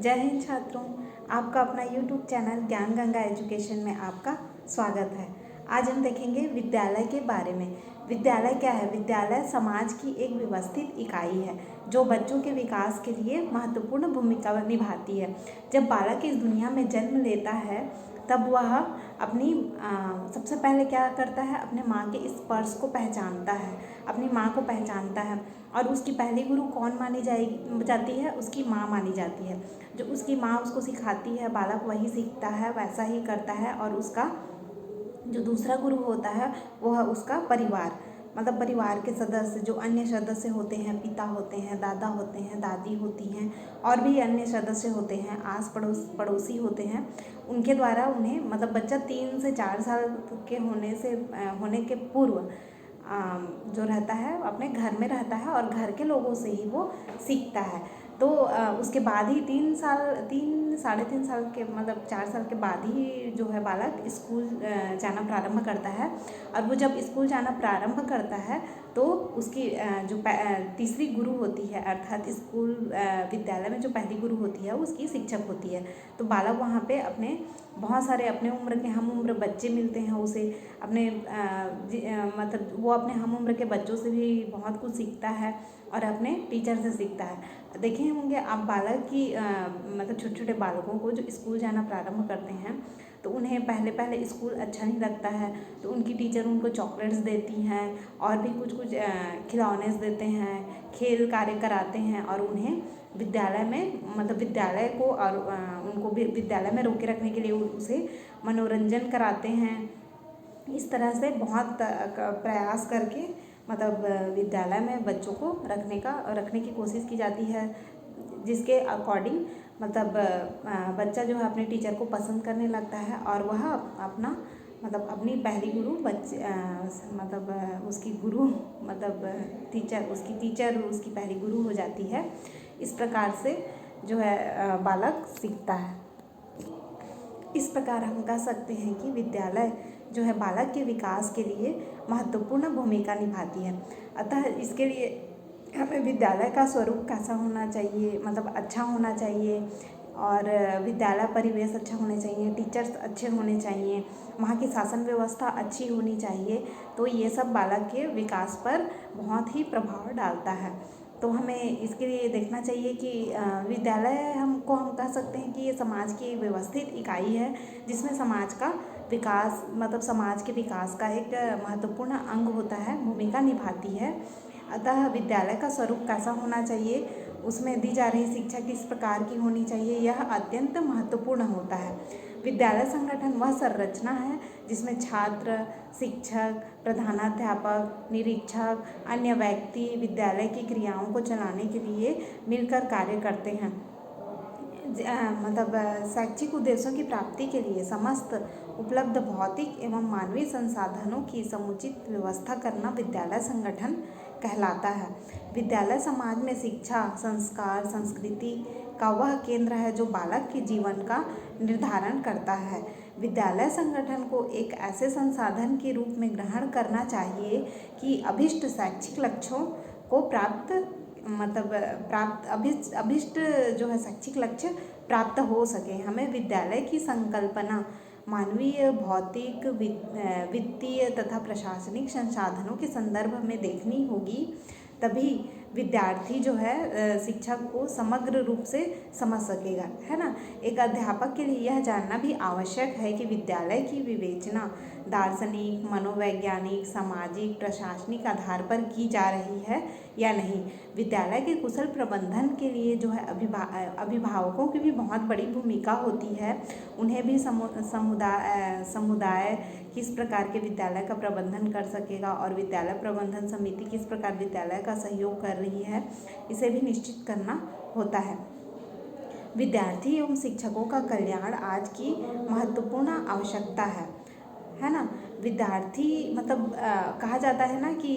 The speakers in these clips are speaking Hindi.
जय हिंद छात्रों, आपका अपना YouTube चैनल ज्ञान गंगा एजुकेशन में आपका स्वागत है। आज हम देखेंगे विद्यालय के बारे में। विद्यालय क्या है? विद्यालय समाज की एक व्यवस्थित इकाई है जो बच्चों के विकास के लिए महत्वपूर्ण भूमिका निभाती है। जब बालक इस दुनिया में जन्म लेता है तब वह अपनी सबसे पहले क्या करता है? अपने माँ के स्पर्श को पहचानता है, अपनी माँ को पहचानता है और उसकी पहली गुरु कौन मानी जाती है? उसकी माँ मानी जाती है। जो उसकी माँ उसको सिखाती है, बालक वही सीखता है, वैसा ही करता है। और उसका जो दूसरा गुरु होता है वो है उसका परिवार, मतलब परिवार के सदस्य जो अन्य सदस्य होते हैं, पिता होते हैं, दादा होते हैं, दादी होती हैं और भी अन्य सदस्य होते हैं, आस पड़ोसी होते हैं। उनके द्वारा उन्हें, मतलब बच्चा 3 से 4 साल के होने के पूर्व जो रहता है अपने घर में रहता है और घर के लोगों से ही वो सीखता है। तो उसके बाद ही 3 साढ़े 3 साल के, मतलब 4 साल के बाद ही जो है बालक स्कूल जाना प्रारंभ करता है। और वो जब स्कूल जाना प्रारंभ करता है तो उसकी जो तीसरी गुरु होती है, अर्थात स्कूल विद्यालय में जो पहली गुरु होती है उसकी शिक्षक होती है। तो बालक वहाँ पे अपने बहुत सारे अपने उम्र के हम उम्र बच्चे मिलते हैं उसे, अपने मतलब वो अपने हम उम्र के बच्चों से भी बहुत कुछ सीखता है और अपने टीचर से सीखता है। देखे होंगे आप बालक की मतलब छोटे छोटे बालकों को जो स्कूल जाना प्रारंभ करते हैं तो उन्हें पहले स्कूल अच्छा नहीं लगता है, तो उनकी टीचर उनको चॉकलेट्स देती हैं और भी कुछ खिलौने देते हैं, खेल कार्य कराते हैं और उन्हें विद्यालय में, मतलब विद्यालय को और उनको भी विद्यालय में रोके रखने के लिए उसे मनोरंजन कराते हैं। इस तरह से बहुत प्रयास करके मतलब विद्यालय में बच्चों को रखने की कोशिश की जाती है, जिसके अकॉर्डिंग मतलब बच्चा जो है अपने टीचर को पसंद करने लगता है और वह अपना मतलब अपनी पहली गुरु मतलब उसकी गुरु मतलब उसकी टीचर उसकी पहली गुरु हो जाती है। इस प्रकार से जो है बालक सीखता है। इस प्रकार हम कह सकते हैं कि विद्यालय जो है बालक के विकास के लिए महत्वपूर्ण भूमिका निभाती है। अतः इसके लिए हमें विद्यालय का स्वरूप कैसा होना चाहिए, मतलब अच्छा होना चाहिए और विद्यालय परिवेश अच्छा होना चाहिए, टीचर्स अच्छे होने चाहिए, वहाँ की शासन व्यवस्था अच्छी होनी चाहिए। तो ये सब बालक के विकास पर बहुत ही प्रभाव डालता है। तो हमें इसके लिए देखना चाहिए कि विद्यालय हम कह सकते हैं कि ये समाज की एक व्यवस्थित इकाई है जिसमें समाज का विकास, मतलब समाज के विकास का एक महत्वपूर्ण अंग होता है, भूमिका निभाती है। अतः विद्यालय का स्वरूप कैसा होना चाहिए, उसमें दी जा रही शिक्षा किस प्रकार की होनी चाहिए, यह अत्यंत महत्वपूर्ण होता है। विद्यालय संगठन वह संरचना है जिसमें छात्र, शिक्षक, प्रधानाध्यापक, निरीक्षक, अन्य व्यक्ति विद्यालय की क्रियाओं को चलाने के लिए मिलकर कार्य करते हैं। मतलब शैक्षिक उद्देश्यों की प्राप्ति के लिए समस्त उपलब्ध भौतिक एवं मानवीय संसाधनों की समुचित व्यवस्था करना विद्यालय संगठन कहलाता है। विद्यालय समाज में शिक्षा, संस्कार, संस्कृति का वह केंद्र है जो बालक के जीवन का निर्धारण करता है। विद्यालय संगठन को एक ऐसे संसाधन के रूप में ग्रहण करना चाहिए कि अभिष्ट शैक्षिक लक्ष्यों को अभिष्ट जो है शैक्षिक लक्ष्य प्राप्त हो सके। हमें विद्यालय की संकल्पना मानवीय, भौतिक, वित्तीय तथा प्रशासनिक संसाधनों के संदर्भ में देखनी होगी, तभी विद्यार्थी जो है शिक्षक को समग्र रूप से समझ सकेगा, है ना। एक अध्यापक के लिए यह जानना भी आवश्यक है कि विद्यालय की विवेचना दार्शनिक, मनोवैज्ञानिक, सामाजिक, प्रशासनिक आधार पर की जा रही है या नहीं। विद्यालय के कुशल प्रबंधन के लिए जो है अभिभावकों की भी बहुत बड़ी भूमिका होती है। उन्हें भी समुदाय किस प्रकार के विद्यालय का प्रबंधन कर सकेगा और विद्यालय प्रबंधन समिति किस प्रकार विद्यालय का सहयोग कर रही है, इसे भी निश्चित करना होता है। विद्यार्थी एवं शिक्षकों का कल्याण आज की महत्वपूर्ण आवश्यकता है ना। विद्यार्थी मतलब कहा जाता है ना कि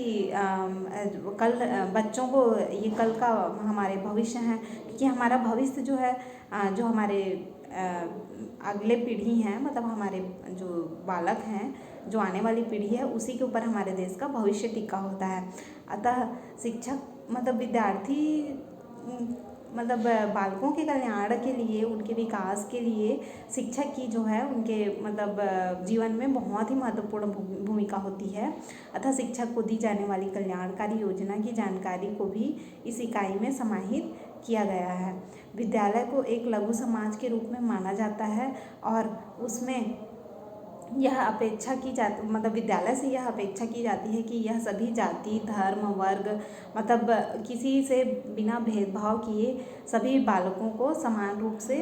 कल बच्चों को ये कल का हमारे भविष्य हैं, क्योंकि हमारा भविष्य जो है जो हमारे अगले पीढ़ी हैं, मतलब हमारे जो बालक हैं, जो आने वाली पीढ़ी है, उसी के ऊपर हमारे देश का भविष्य टिका होता है। अतः शिक्षक मतलब विद्यार्थी मतलब बालकों के कल्याण के लिए, उनके विकास के लिए शिक्षक की जो है उनके मतलब जीवन में बहुत ही महत्वपूर्ण भूमिका होती है। अतः शिक्षक को दी जाने वाली कल्याणकारी योजना की जानकारी को भी इस इकाई में समाहित किया गया है। विद्यालय को एक लघु समाज के रूप में माना जाता है और उसमें यह अपेक्षा की जाती, मतलब विद्यालय से यह अपेक्षा की जाती है कि यह सभी जाति, धर्म, वर्ग, मतलब किसी से बिना भेदभाव किए सभी बालकों को समान रूप से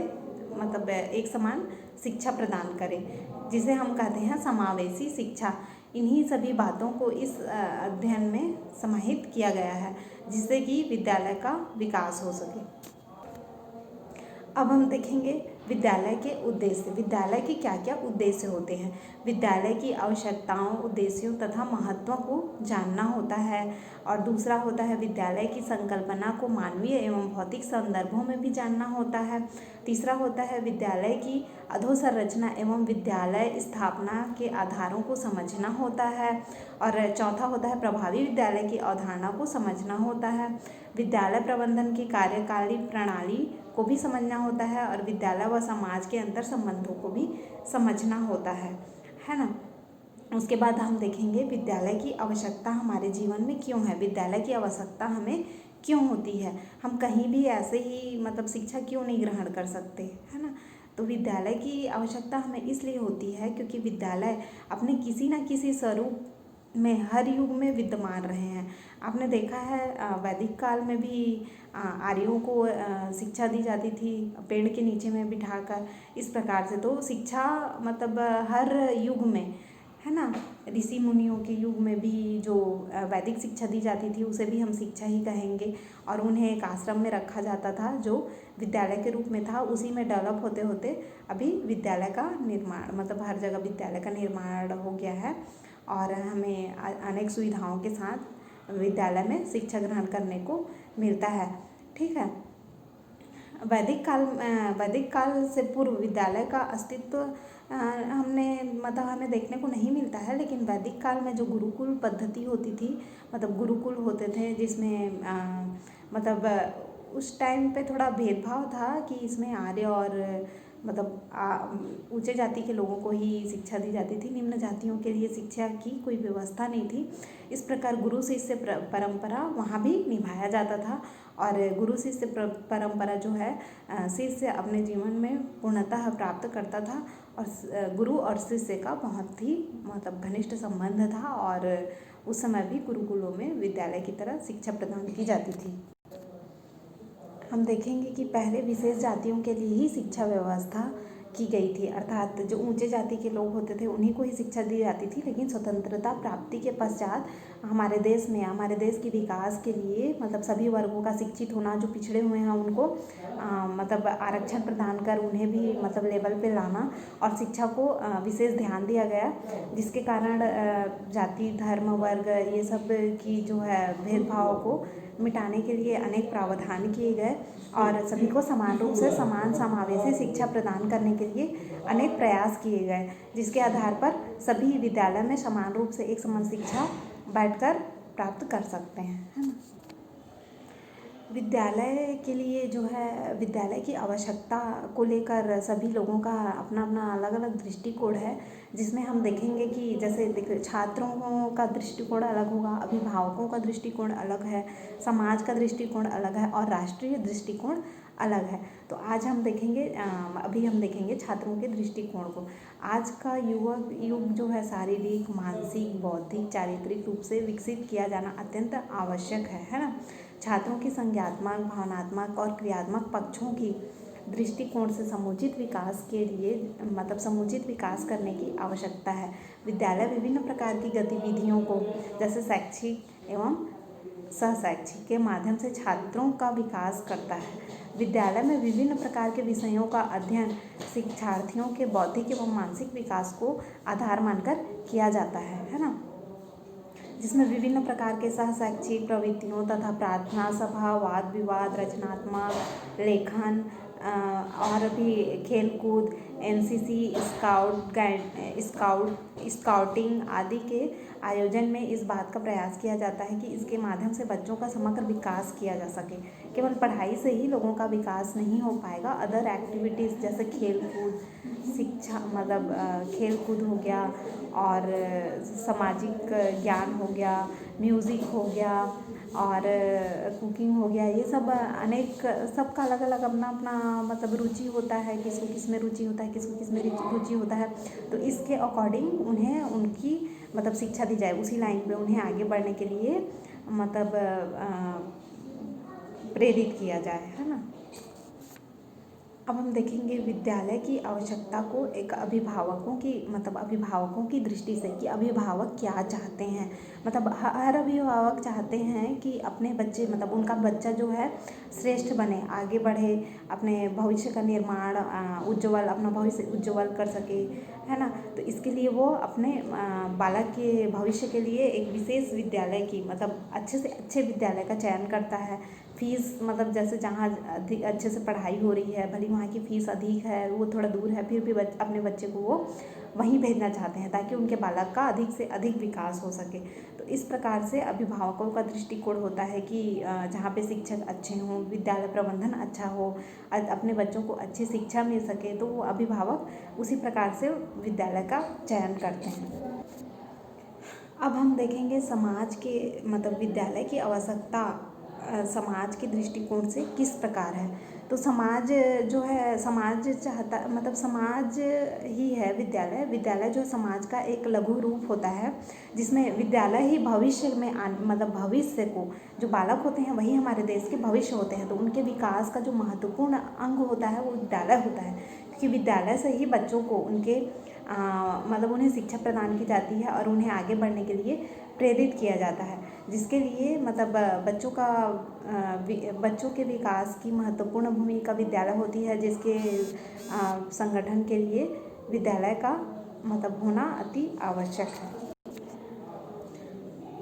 मतलब एक समान शिक्षा प्रदान करे, जिसे हम कहते हैं समावेशी शिक्षा। इन्हीं सभी बातों को इस अध्ययन में समाहित किया गया है, जिससे कि विद्यालय का विकास हो सके। अब हम देखेंगे विद्यालय के उद्देश्य। विद्यालय के क्या क्या उद्देश्य होते हैं। विद्यालय की आवश्यकताओं, उद्देश्यों तथा महत्व को जानना होता है। और दूसरा होता है विद्यालय की संकल्पना को मानवीय एवं भौतिक संदर्भों में भी जानना होता है। तीसरा होता है विद्यालय की अधोसंरचना एवं विद्यालय स्थापना के आधारों को समझना होता है। और चौथा होता है प्रभावी विद्यालय की अवधारणा को समझना होता है। विद्यालय प्रबंधन की कार्यकाली प्रणाली को भी समझना होता है और विद्यालय व समाज के अंतर संबंधों को भी समझना होता है ना। उसके बाद हम देखेंगे विद्यालय की आवश्यकता हमारे जीवन में क्यों है। विद्यालय की आवश्यकता हमें क्यों होती है, हम कहीं भी ऐसे ही मतलब शिक्षा क्यों नहीं ग्रहण कर सकते, है ना। तो विद्यालय की आवश्यकता हमें इसलिए होती है क्योंकि विद्यालय अपने किसी न किसी स्वरूप में हर युग में विद्यमान रहे हैं। आपने देखा है वैदिक काल में भी आर्यों को शिक्षा दी जाती थी पेड़ के नीचे में बिठाकर, इस प्रकार से। तो शिक्षा मतलब हर युग में, है ना, ऋषि मुनियों के युग में भी जो वैदिक शिक्षा दी जाती थी उसे भी हम शिक्षा ही कहेंगे। और उन्हें एक आश्रम में रखा जाता था जो विद्यालय के रूप में था। उसी में डेवलप होते होते अभी विद्यालय का निर्माण, मतलब हर जगह विद्यालय का निर्माण हो गया है और हमें अनेक सुविधाओं के साथ विद्यालय में शिक्षा ग्रहण करने को मिलता है। ठीक है। वैदिक काल से पूर्व विद्यालय का अस्तित्व हमें देखने को नहीं मिलता है। लेकिन वैदिक काल में जो गुरुकुल पद्धति होती थी, मतलब गुरुकुल होते थे जिसमें मतलब उस टाइम पे थोड़ा भेदभाव था कि इसमें आर्य और मतलब ऊंचे जाति के लोगों को ही शिक्षा दी जाती थी, निम्न जातियों के लिए शिक्षा की कोई व्यवस्था नहीं थी। इस प्रकार गुरु शिष्य परंपरा वहाँ भी निभाया जाता था। और गुरु शिष्य परंपरा जो है शिष्य अपने जीवन में पूर्णतः प्राप्त करता था और गुरु और शिष्य का बहुत ही मतलब घनिष्ठ संबंध था। और उस समय भी गुरुकुलों में विद्यालय की तरह शिक्षा प्रदान की जाती थी। हम देखेंगे कि पहले विशेष जातियों के लिए ही शिक्षा व्यवस्था की गई थी, अर्थात जो ऊंचे जाति के लोग होते थे उन्हीं को ही शिक्षा दी जाती थी। लेकिन स्वतंत्रता प्राप्ति के पश्चात हमारे देश के विकास के लिए मतलब सभी वर्गों का शिक्षित होना, जो पिछड़े हुए हैं उनको मतलब आरक्षण प्रदान कर उन्हें भी मतलब लेवल पे लाना और शिक्षा को विशेष ध्यान दिया गया, जिसके कारण जाति, धर्म, वर्ग ये सब की जो है भेदभाव को मिटाने के लिए अनेक प्रावधान किए गए और सभी को समान रूप से समान समावेशी शिक्षा प्रदान करने के लिए अनेक प्रयास किए गए, जिसके आधार पर सभी विद्यालय में समान रूप से एक समान शिक्षा बैठकर प्राप्त कर सकते हैं, है ना। विद्यालय के लिए जो है विद्यालय की आवश्यकता को लेकर सभी लोगों का अपना अपना अलग अलग दृष्टिकोण है, जिसमें हम देखेंगे कि जैसे छात्रों का दृष्टिकोण अलग होगा, अभिभावकों का दृष्टिकोण अलग है, समाज का दृष्टिकोण अलग है और राष्ट्रीय दृष्टिकोण अलग है। तो आज हम देखेंगे अभी हम देखेंगे छात्रों के दृष्टिकोण को। आज का युग जो है शारीरिक, मानसिक, बौद्धिक, चारित्रिक रूप से विकसित किया जाना अत्यंत आवश्यक है ना। छात्रों की संज्ञात्मक, भावनात्मक और क्रियात्मक पक्षों की दृष्टिकोण से समुचित विकास के लिए मतलब समुचित विकास करने की आवश्यकता है। विद्यालय विभिन्न प्रकार की गतिविधियों को जैसे शैक्षिक एवं सहशैक्षिक के माध्यम से छात्रों का विकास करता है। विद्यालय में विभिन्न प्रकार के विषयों का अध्ययन शिक्षार्थियों के बौद्धिक एवं मानसिक विकास को आधार मानकर किया जाता है ना, जिसमें विभिन्न प्रकार के सहशैक्षिक प्रवृत्तियों तथा प्रार्थना सभा, वाद विवाद, रचनात्मक लेखन और भी खेलकूद, एनसीसी, स्काउटिंग आदि के आयोजन में इस बात का प्रयास किया जाता है कि इसके माध्यम से बच्चों का समग्र विकास किया जा सके। केवल पढ़ाई से ही लोगों का विकास नहीं हो पाएगा, अदर एक्टिविटीज़ जैसे खेल कूद, शिक्षा मतलब खेल कूद हो गया और सामाजिक ज्ञान हो गया, म्यूज़िक हो गया और कुकिंग हो गया, ये सब अनेक सबका अलग अलग अपना अपना मतलब रुचि होता है, किसको किस में रुचि होता है, किसको किस में रुचि होता है। तो इसके अकॉर्डिंग उन्हें उनकी मतलब शिक्षा दी जाए, उसी लाइन पे उन्हें आगे बढ़ने के लिए मतलब प्रेरित किया जाए, है ना। अब हम देखेंगे विद्यालय की आवश्यकता को एक अभिभावकों की दृष्टि से कि अभिभावक क्या चाहते हैं। मतलब हर अभिभावक चाहते हैं कि अपने बच्चे मतलब उनका बच्चा जो है श्रेष्ठ बने, आगे बढ़े, अपने भविष्य का निर्माण अपना भविष्य उज्ज्वल कर सके, है ना। तो इसके लिए वो अपने बालक के भविष्य के लिए एक विशेष विद्यालय की मतलब अच्छे से अच्छे विद्यालय का चयन करता है। फीस मतलब जैसे जहाँ अधिक अच्छे से पढ़ाई हो रही है, भले वहाँ की फ़ीस अधिक है, वो थोड़ा दूर है, फिर भी अपने बच्चे को वो वहीं भेजना चाहते हैं ताकि उनके बालक का अधिक से अधिक विकास हो सके। तो इस प्रकार से अभिभावकों का दृष्टिकोण होता है कि जहाँ पे शिक्षक अच्छे हों, विद्यालय प्रबंधन अच्छा हो, अपने बच्चों को अच्छी शिक्षा मिल सके, तो वो अभिभावक उसी प्रकार से विद्यालय का चयन करते हैं। अब हम देखेंगे समाज के मतलब विद्यालय की आवश्यकता समाज के दृष्टिकोण से किस प्रकार है। तो समाज जो है समाज चाहता मतलब समाज ही है विद्यालय। विद्यालय जो समाज का एक लघु रूप होता है जिसमें विद्यालय ही भविष्य में मतलब भविष्य को जो बालक होते हैं वही हमारे देश के भविष्य होते हैं। तो उनके विकास का जो महत्वपूर्ण अंग होता है वो विद्यालय होता है, क्योंकि विद्यालय से ही बच्चों को उनके मतलब उन्हें शिक्षा प्रदान की जाती है और उन्हें आगे बढ़ने के लिए प्रेरित किया जाता है, जिसके लिए मतलब बच्चों के विकास की महत्वपूर्ण भूमिका विद्यालय होती है, जिसके संगठन के लिए विद्यालय का मतलब होना अति आवश्यक है।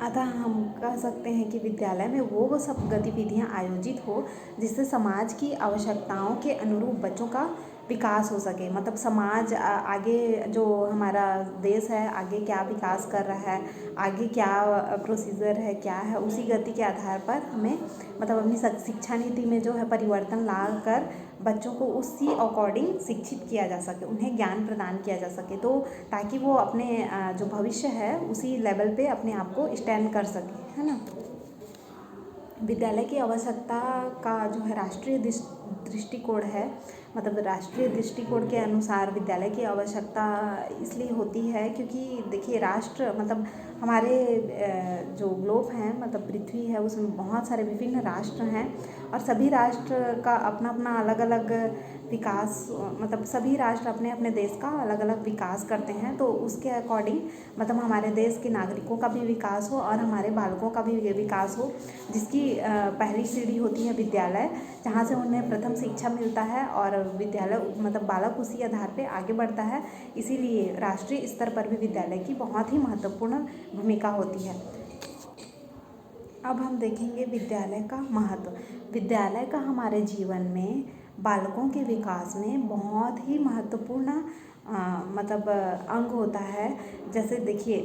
अतः हम कह सकते हैं कि विद्यालय में वो सब गतिविधियां आयोजित हो जिससे समाज की आवश्यकताओं के अनुरूप बच्चों का विकास हो सके। मतलब समाज आगे जो हमारा देश है आगे क्या विकास कर रहा है, आगे क्या प्रोसीजर है, क्या है, उसी गति के आधार पर हमें मतलब अपनी शिक्षा नीति में जो है परिवर्तन ला कर बच्चों को उसी अकॉर्डिंग शिक्षित किया जा सके, उन्हें ज्ञान प्रदान किया जा सके, तो ताकि वो अपने जो भविष्य है उसी लेवल पे अपने आप को स्टैंड कर सके, है ना। विद्यालय की आवश्यकता का जो है राष्ट्रीय दृष्टिकोण है, मतलब राष्ट्रीय दृष्टिकोण के अनुसार विद्यालय की आवश्यकता इसलिए होती है क्योंकि देखिए राष्ट्र मतलब हमारे जो ग्लोब हैं मतलब पृथ्वी है उसमें बहुत सारे विभिन्न राष्ट्र हैं और सभी राष्ट्र का अपना अपना अलग अलग विकास मतलब सभी राष्ट्र अपने अपने देश का अलग अलग विकास करते हैं। तो उसके अकॉर्डिंग मतलब हमारे देश के नागरिकों का भी विकास हो और हमारे बालकों का भी विकास हो, जिसकी पहली सीढ़ी होती है विद्यालय, जहाँ से उन्हें प्रथम शिक्षा मिलता है और विद्यालय मतलब बालक उसी आधार पे आगे बढ़ता है। इसीलिए राष्ट्रीय स्तर पर भी विद्यालय की बहुत ही महत्वपूर्ण भूमिका होती है। अब हम देखेंगे विद्यालय का महत्व। विद्यालय का हमारे जीवन में बालकों के विकास में बहुत ही महत्वपूर्ण मतलब अंग होता है। जैसे देखिए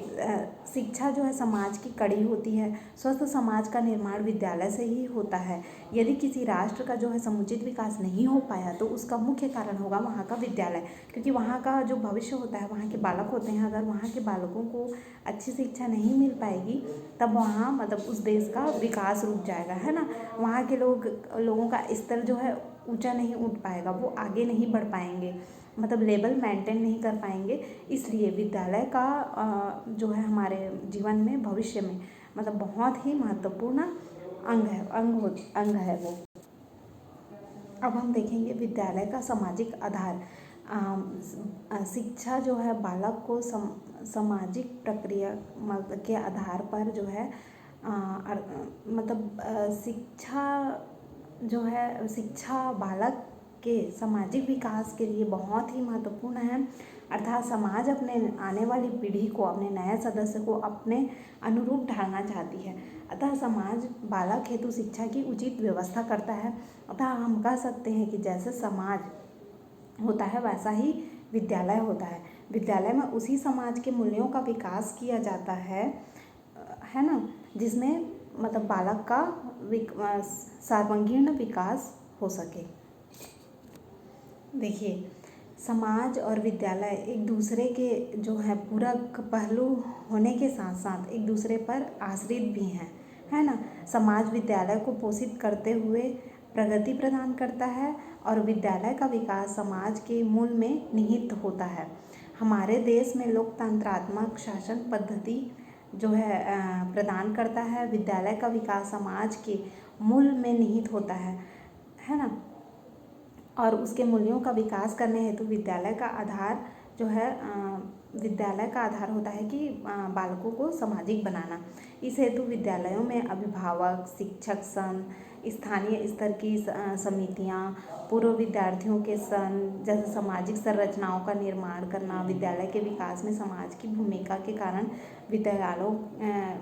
शिक्षा जो है समाज की कड़ी होती है, स्वस्थ समाज का निर्माण विद्यालय से ही होता है। यदि किसी राष्ट्र का जो है समुचित विकास नहीं हो पाया तो उसका मुख्य कारण होगा वहाँ का विद्यालय, क्योंकि वहाँ का जो भविष्य होता है वहाँ के बालक होते हैं, अगर वहाँ के बालकों को अच्छी शिक्षा नहीं मिल पाएगी तब वहाँ मतलब उस देश का विकास रुक जाएगा, है ना। वहाँ के लोगों का स्तर जो है ऊंचा नहीं उठ पाएगा, वो आगे नहीं बढ़ पाएंगे, मतलब लेवल मेंटेन नहीं कर पाएंगे। इसलिए विद्यालय का जो है हमारे जीवन में भविष्य में मतलब बहुत ही महत्वपूर्ण अंग है वो। अब हम देखेंगे विद्यालय का सामाजिक आधार। शिक्षा जो है बालक को सामाजिक प्रक्रिया के आधार पर जो है मतलब शिक्षा बालक के सामाजिक विकास के लिए बहुत ही महत्वपूर्ण है। अर्थात समाज अपने आने वाली पीढ़ी को, अपने नए सदस्य को अपने अनुरूप ढालना चाहती है। अतः समाज बालक हेतु शिक्षा की उचित व्यवस्था करता है। अतः हम कह सकते हैं कि जैसे समाज होता है वैसा ही विद्यालय होता है। विद्यालय में उसी समाज के मूल्यों का विकास किया जाता है ना, जिसमें मतलब बालक का सर्वांगीण विकास हो सके। देखिए, समाज और विद्यालय एक दूसरे के जो है पूरक पहलू होने के साथ साथ एक दूसरे पर आश्रित भी हैं, है ना। समाज विद्यालय को पोषित करते हुए प्रगति प्रदान करता है और विद्यालय का विकास समाज के मूल में निहित होता है। हमारे देश में लोकतंत्रात्मक शासन पद्धति जो है प्रदान करता है। विद्यालय का विकास समाज के मूल में निहित होता है ना। और उसके मूल्यों का विकास करने हेतु विद्यालय का आधार जो है विद्यालय का आधार होता है कि बालकों को सामाजिक बनाना। इस हेतु विद्यालयों में अभिभावक, शिक्षक संघ, स्थानीय स्तर की समितियां, पूर्व विद्यार्थियों के संघ जैसे सामाजिक संरचनाओं का निर्माण करना विद्यालय के विकास में समाज की भूमिका के कारण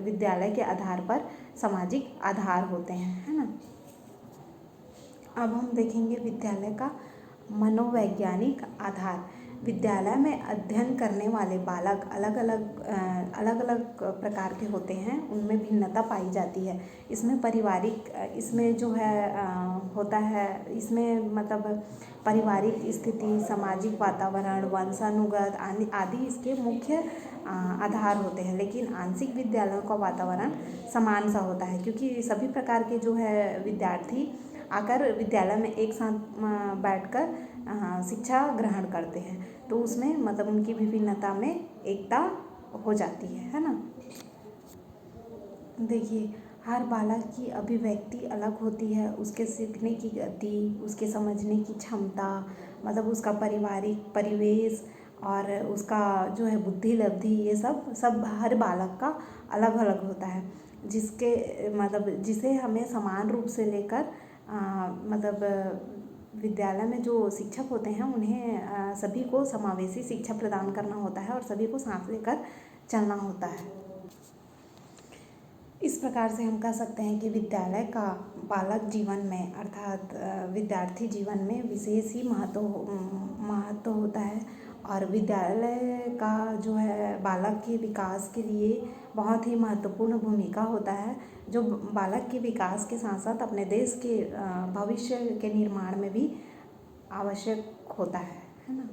विद्यालय के आधार पर सामाजिक आधार होते हैं, है ना। अब हम देखेंगे विद्यालय का मनोवैज्ञानिक आधार। विद्यालय में अध्ययन करने वाले बालक अलग अलग प्रकार के होते हैं, उनमें भिन्नता पाई जाती है। इसमें जो है होता है, इसमें मतलब पारिवारिक स्थिति, सामाजिक वातावरण, वंशानुगत आदि इसके मुख्य आधार होते हैं। लेकिन आंशिक विद्यालयों का वातावरण समान सा होता है, क्योंकि सभी प्रकार के जो है विद्यार्थी आकर विद्यालय में एक साथ बैठकर शिक्षा ग्रहण करते हैं, तो उसमें मतलब उनकी विभिन्नता में एकता हो जाती है ना। देखिए, हर बालक की अभिव्यक्ति अलग होती है, उसके सीखने की गति, उसके समझने की क्षमता, मतलब उसका पारिवारिक परिवेश और उसका जो है बुद्धि लब्धि, ये सब हर बालक का अलग अलग होता है, जिसे हमें समान रूप से लेकर मतलब विद्यालय में जो शिक्षक होते हैं उन्हें सभी को समावेशी शिक्षा प्रदान करना होता है और सभी को साथ लेकर चलना होता है। इस प्रकार से हम कह सकते हैं कि विद्यालय का बालक जीवन में अर्थात विद्यार्थी जीवन में विशेष ही महत्व होता है और विद्यालय का जो है बालक के विकास के लिए बहुत ही महत्वपूर्ण भूमिका होता है, जो बालक के विकास के साथ साथ अपने देश के भविष्य के निर्माण में भी आवश्यक होता है ना।